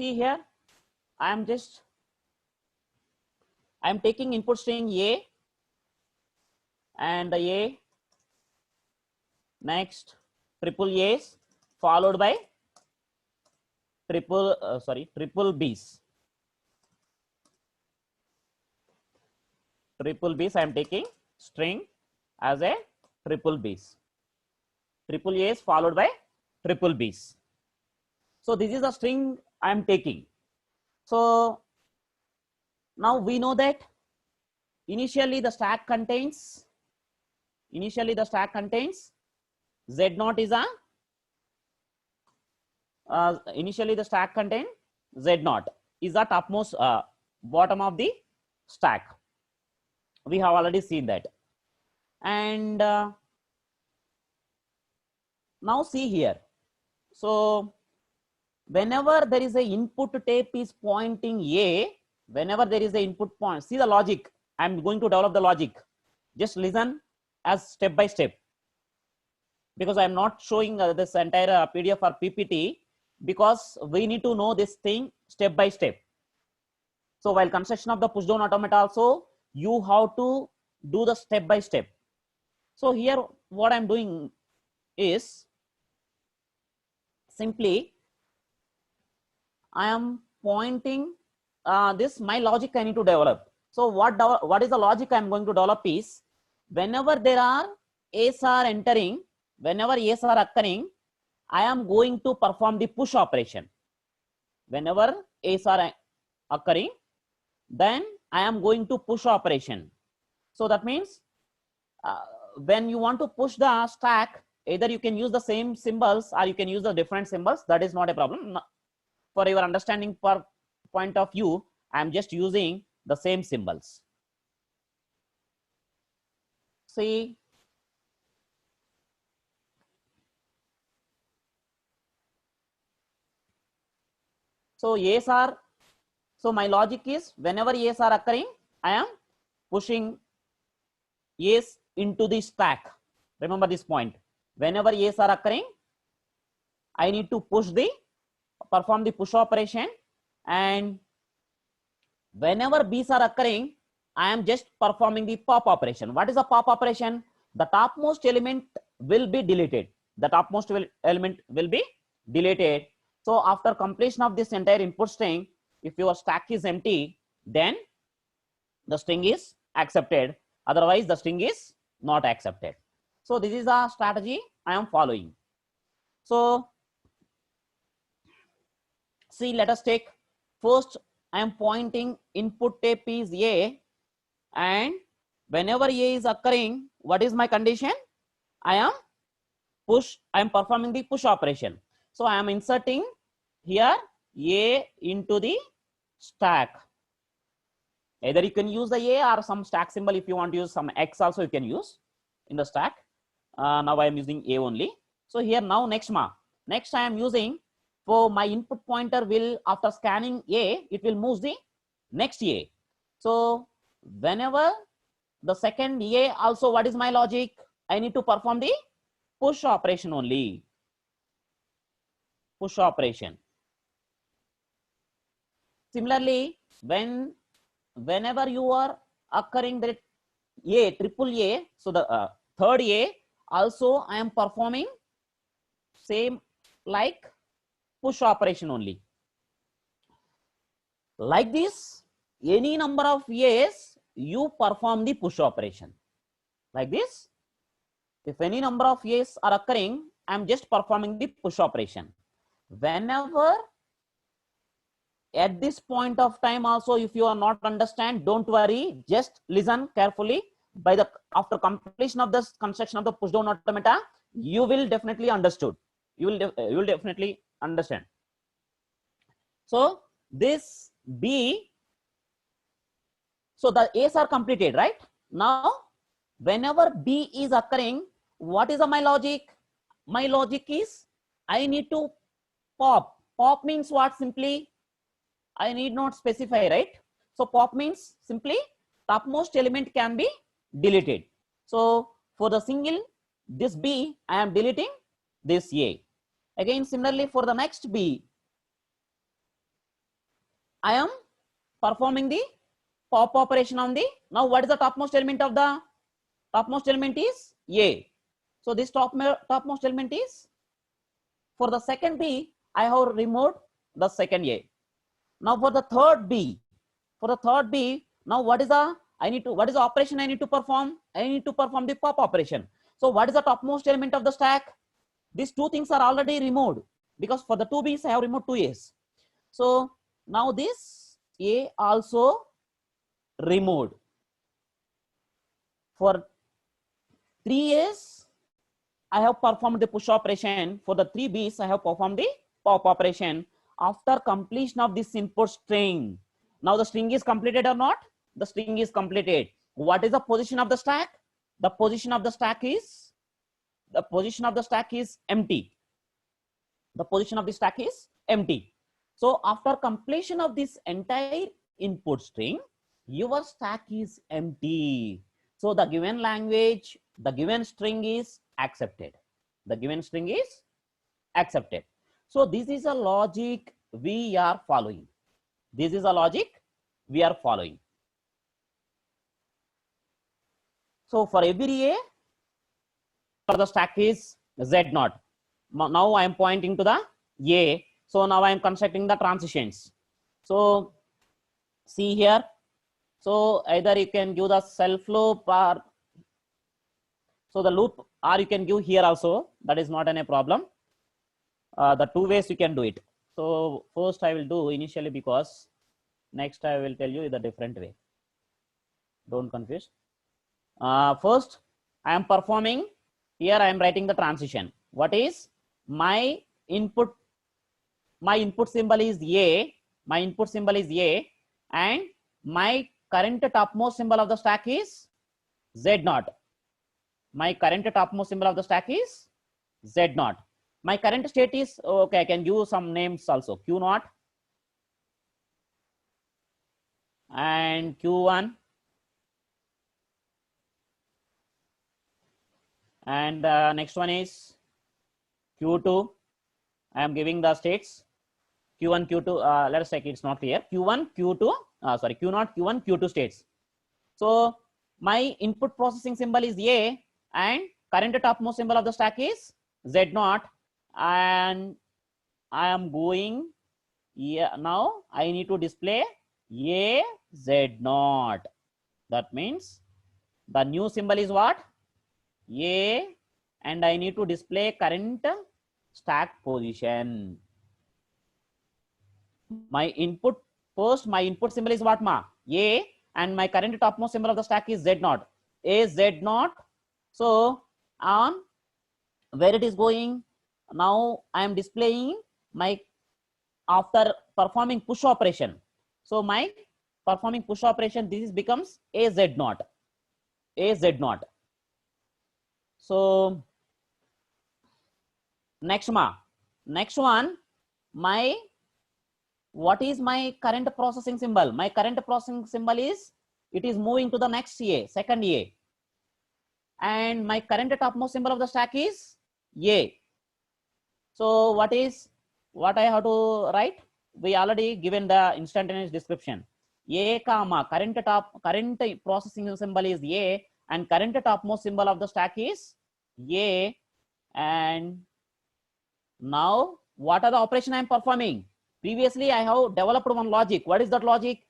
see here, I am taking input string A, and the A, next triple A's followed by triple B's. Triple B's, I am taking string as a triple B's. Triple A's followed by triple B's. So this is the string I am taking. So now we know that initially the stack contains Z0 is a initially the stack contain Z0 is the topmost bottom of the stack. We have already seen that. And now see here. So whenever there is a input tape is pointing A, whenever there is a input point, see the logic. I'm going to develop the logic. Just listen as step by step, because I'm not showing this entire PDF or PPT, because we need to know this thing step by step. So while construction of the push down automata also, you have to do the step by step. So here what I'm doing is simply I am pointing this my logic I need to develop. So what is the logic I'm going to develop is, whenever there are A's are entering, whenever A's are occurring, I am going to perform the push operation. Whenever A's are occurring, then I am going to push operation. So that means when you want to push the stack, either you can use the same symbols or you can use the different symbols. That is not a problem. For your understanding point of view, I am just using the same symbols. See, so A's are, so my logic is, whenever A's are occurring, I am pushing A's into the stack. Remember this point. Whenever A's are occurring, I need to perform the push operation, and whenever B's are occurring, I am just performing the pop operation. What is a pop operation? The topmost element will be deleted. The topmost element will be deleted. So after completion of this entire input string, if your stack is empty, then the string is accepted. Otherwise, the string is not accepted. So this is a strategy I am following. So see, let us take first, I am pointing input tape is A, and whenever A is occurring, what is my condition? I am performing the push operation. So I am inserting here A into the stack. Either you can use the A or some stack symbol. If you want to use some X also, you can use in the stack. Now I am using A only. So here now next I am using, for my input pointer will, after scanning A, it will move the next A. So whenever the second A also, what is my logic? I need to perform the push operation only. Push operation. Similarly, whenever you are occurring that A, triple A, so the third A also I am performing same like push operation only. Like this, any number of A's, you perform the push operation. Like this, if any number of A's are occurring, I am just performing the push operation. Whenever at this point of time also, if you are not understand, don't worry, just listen carefully. After completion of this construction of the push down automata, you will definitely understood. You will definitely understand. So this B, so the A's are completed, right? Now whenever B is occurring, what is my logic? My logic is, I need to pop. Pop means what? Simply, I need not specify, right? So pop means simply topmost element can be deleted. So for the single, this B, I am deleting this A. Again, similarly for the next B, I am performing the pop operation on the, now what is the topmost element of the, topmost element is A. So this topmost element is, for the second B, I have removed the second A. Now for the third B, now what is the, what is the operation I need to perform? I need to perform the pop operation. So what is the topmost element of the stack? These two things are already removed, because for the two B's I have removed two A's. So now this A also removed. For 3 A's, I have performed the push operation. For the 3 B's, I have performed the pop operation after completion of this input string. Now the string is completed or not? The string is completed. What is the position of the stack? The position of the stack is, empty. The position of the stack is empty. So after completion of this entire input string, your stack is empty. So the given language, the given string is accepted. The given string is accepted. So this is a logic we are following. This is a logic we are following. So for every A, for the stack is Z0. Now I am pointing to the A. So now I am constructing the transitions. So see here. So either you can give the self loop, or so the loop, or you can give here also. That is not any problem. The two ways you can do it. So first I will do initially, because next I will tell you the different way. Don't confuse. First I am performing, here I am writing the transition. What is my input? My input symbol is A. My input symbol is A, and my current topmost symbol of the stack is Z0. My current topmost symbol of the stack is Z0. My current state is, okay, I can give some names also, Q0 and Q1, and next one is Q2. I am giving the states Q1, Q2. Let us check, it's not clear. Q1, Q2, sorry, Q0, Q1, Q2 states. So my input processing symbol is A, and current topmost symbol of the stack is Z0, and I am going here. Now I need to display A Z0. That means the new symbol is what? A, and I need to display current stack position. My input, first my input symbol is what, ma? A, and my current topmost symbol of the stack is Z0. A Z0. So on where it is going, now I am displaying my, after performing push operation. So my performing push operation, this becomes A Z0. A Z0. So next one, my, what is my current processing symbol? My current processing symbol is, it is moving to the next A, second A, and my current topmost symbol of the stack is A. So what I have to write? We already given the instantaneous description. A comma current processing symbol is A, and current topmost symbol of the stack is A. And now what are the operation I am performing? Previously I have developed one logic. What is that logic?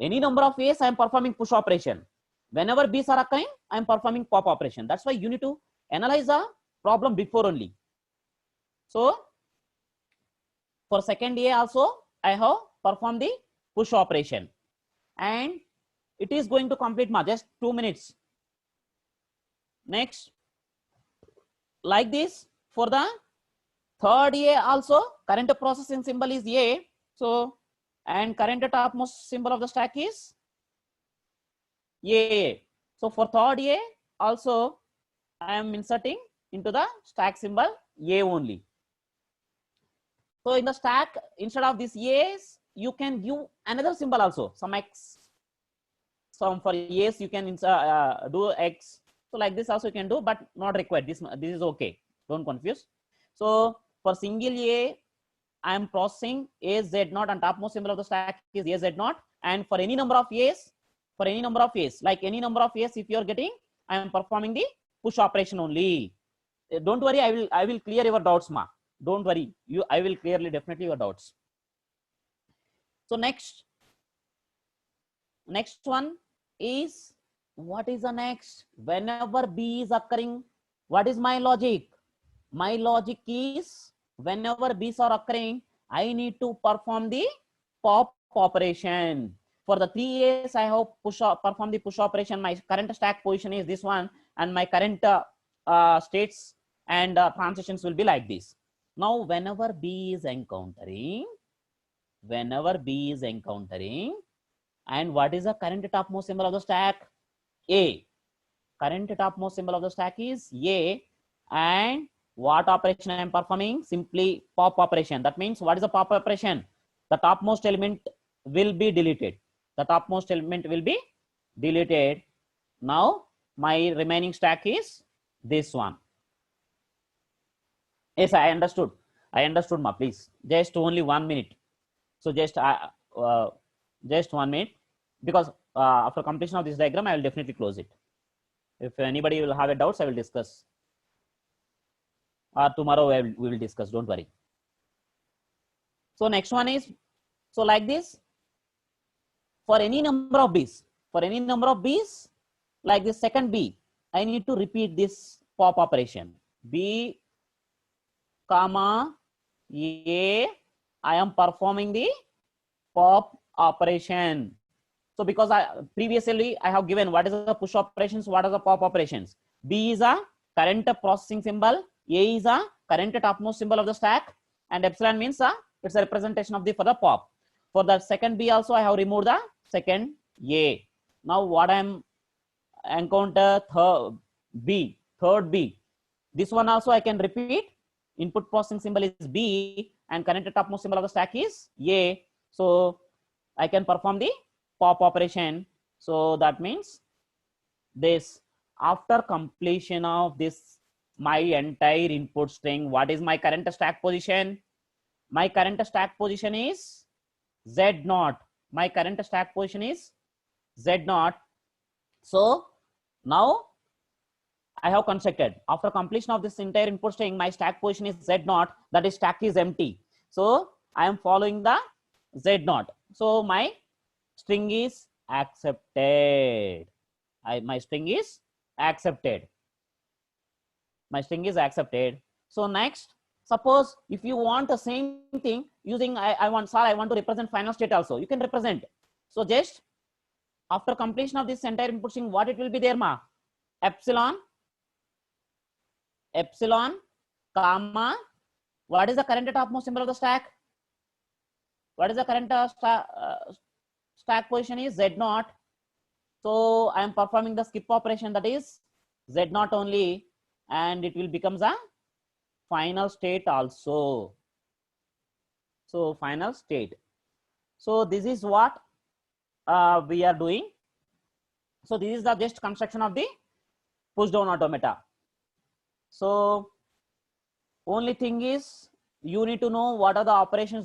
Any number of A's I am performing push operation. Whenever B's are occurring, I am performing pop operation. That's why you need to analyze the problem before only. So for second A also I have performed the push operation, and it is going to complete just 2 minutes. Next, like this, for the third A also, current processing symbol is A. So, and current topmost symbol of the stack is A. So for third A also, I am inserting into the stack symbol A only. So in the stack, instead of this A's, you can give another symbol also, some X. Some for A's you can do X. So like this also you can do, but not required. This is okay. Don't confuse. So for single A, I am processing a z naught, and topmost symbol of the stack is a z naught. And for any number of a's, like any number of a's, if you are getting, I am performing the push operation only. Don't worry, I will clear your doubts, ma. Don't worry, I will clearly definitely your doubts. So next one is, what is the next? Whenever b is occurring, what is my logic? My logic is, whenever b's are occurring, I need to perform the pop operation. For the 3 a's, I have perform the push operation. My current stack position is this one, and my current states and transitions will be like this. Now, whenever b is encountering, and what is the current topmost symbol of the stack? A. Current topmost symbol of the stack is A, and what operation I am performing? Simply pop operation. That means, what is the pop operation? The topmost element will be deleted. Now my remaining stack is this one. Yes, I understood, ma. Please, just only 1 minute. So just 1 minute, because after completion of this diagram, I will definitely close it. If anybody will have a doubts, I will discuss, or tomorrow we will discuss. Don't worry. So next one is, so like this, for any number of b's, like this second b, I need to repeat this pop operation. B, comma, A, I am performing the pop operation. So because previously I have given what is the push operations, what are the pop operations. B is a current processing symbol, A is a current topmost symbol of the stack, and epsilon means it's a representation of the for the pop. For the second B also, I have removed the second A. Now what I am encounter third B. This one also I can repeat. Input processing symbol is B, and current topmost symbol of the stack is A. So I can perform the pop operation. So that means this, after completion of this, my entire input string, what is my current stack position? My current stack position is Z0. So now I have constructed, after completion of this entire input string, my stack position is Z0, that is stack is empty. So I am following the Z0. So my string is accepted. My string is accepted. So next, suppose if you want the same thing using, I want to represent final state also, you can represent. So just after completion of this entire input string, what it will be there, ma? Epsilon, comma, what is the current topmost symbol of the stack? What is the current stack position is Z0. So I am performing the skip operation, that is Z0 only, and it will become the final state also. So final state. So this is what we are doing. So this is the just construction of the push down automata. So only thing is, you need to know what are the operations